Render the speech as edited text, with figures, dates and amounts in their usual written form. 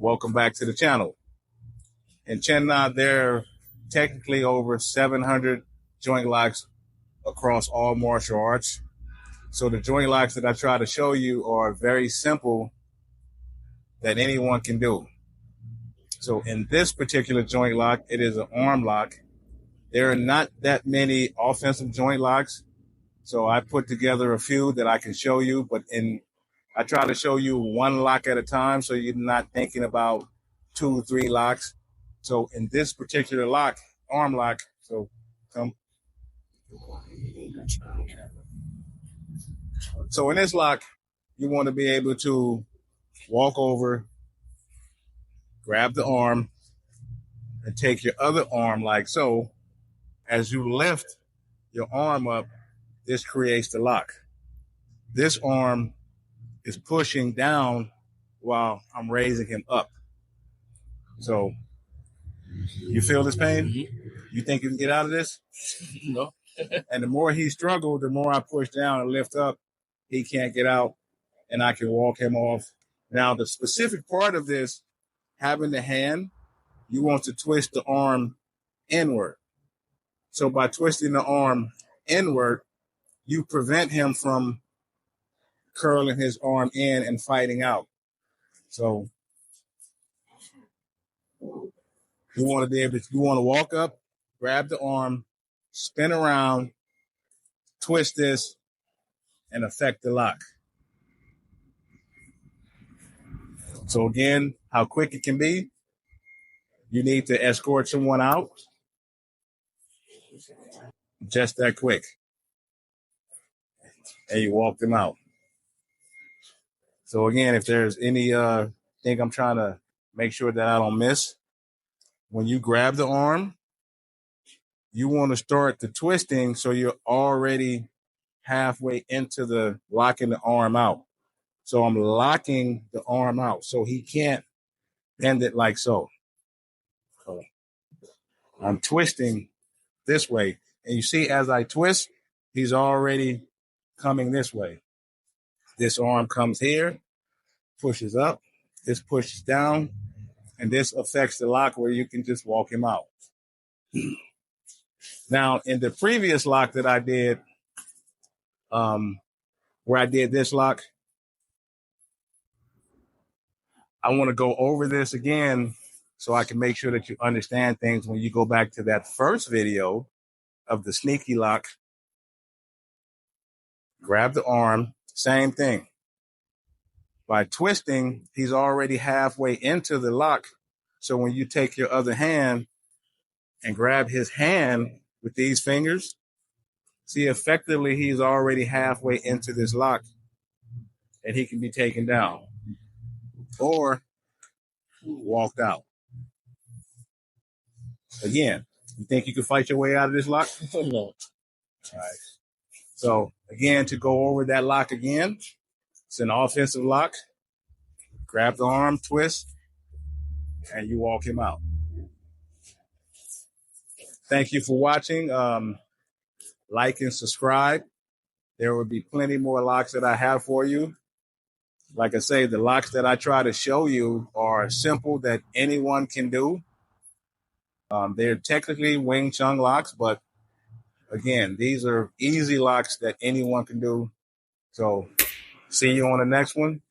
Welcome back to the channel. In Chun, there are technically over 700 joint locks across all martial arts. So the joint locks that I try to show you are very simple that anyone can do. So in this particular joint lock, it is an arm lock. There are not that many offensive joint locks. So I put together a few that I can show you, but I try to show you one lock at a time so you're not thinking about 2 or 3 locks. So in this particular lock, arm lock, so come. So in this lock, you want to be able to walk over, grab the arm, and take your other arm like so. As you lift your arm up, this creates the lock. This arm is pushing down while I'm raising him up. So you feel this pain? Mm-hmm. You think you can get out of this? No. And the more he struggled, the more I push down and lift up, he can't get out, and I can walk him off. Now, the specific part of this, having the hand, you want to twist the arm inward. So by twisting the arm inward, you prevent him from curling his arm in and fighting out. So you want to walk up, grab the arm, spin around, twist this, and affect the lock. So again, how quick it can be. You need to escort someone out. Just that quick. And you walk them out. So again, if there's any thing I'm trying to make sure that I don't miss, when you grab the arm, you want to start the twisting so you're already halfway into the locking the arm out. So I'm locking the arm out so he can't bend it like so. So I'm twisting this way. And you see, as I twist, he's already coming this way. This arm comes here, pushes up, this pushes down, and this affects the lock where you can just walk him out. Now, in the previous lock that I did, where I did this lock, I want to go over this again so I can make sure that you understand things when you go back to that first video of the sneaky lock. Grab the arm, same thing. By twisting, he's already halfway into the lock. So when you take your other hand and grab his hand with these fingers, see, effectively, he's already halfway into this lock and he can be taken down or walked out. Again, you think you can fight your way out of this lock? No. All right. So again, to go over that lock again, it's an offensive lock. Grab the arm, twist, and you walk him out. Thank you for watching. Like and subscribe. There will be plenty more locks that I have for you. Like I say, the locks that I try to show you are simple that anyone can do. They're technically Wing Chun locks, but again, these are easy locks that anyone can do. So see you on the next one.